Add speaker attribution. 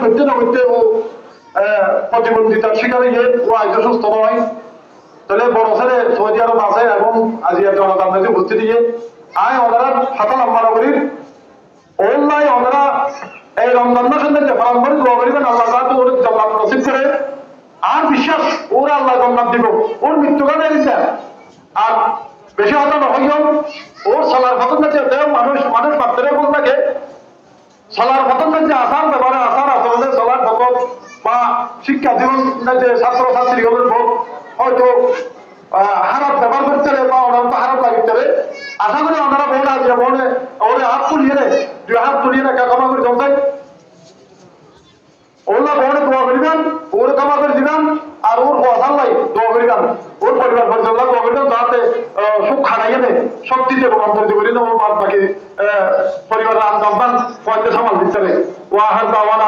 Speaker 1: করতে না করতে ও প্রতিবন্ধিতার শিকারে গিয়ে ও আজ সুস্থ নয়। তাহলে বড় ছেলে সৌদি আরব আছে এবং আজিয়া জনতার মধ্যে উপস্থিত গিয়ে আয় ওনারা হাতাল আম্মানগরীর ওল্লাই ওনারা এই রমজান মাসের যে ফলাম করে দোয়া করিবেন আল্লাহ তাআলা ওর জান্নাত নসিব করে। আর বিশ্বাস ওর আল্লাহ জান্নাত দিব, ওর মৃত্যুকালে দিতে। আর বেশি হতা নহইও ওর সালার ফতন যে মানুষ মানুষ মাত্রে বল থাকে সালার ফতন যে আসার ব্যাপারে আসার আসলে সালার ফতন বা শিক্ষা জীবন যে ছাত্র ছাত্রীগুলোর ভোগ হয়তো খারাপ ব্যবহার করতে বা ওনার খারাপ লাগতে হবে। আশা করি ওনারা বোন আছে বোনে ওরে হাত তুলিয়ে নেয়, দুই হাত তুলিয়ে নেয় ক্ষমা করে জমতাই ওরা বোনে দোয়া করিবেন, ওর ক্ষমা করে দিবেন। আর ওর আল্লাহ দোয়া করিবেন, ওর পরিবার পরিচালনা দোয়া করিবেন যাতে সুখ খানাইয়ে নেয় শক্তিতে রূপান্তরিত করি না। ওর বাদ বাকি পরিবারের আন্দাজ পয়সা সামাল দিতে হবে। ওয়াহার দাওয়ান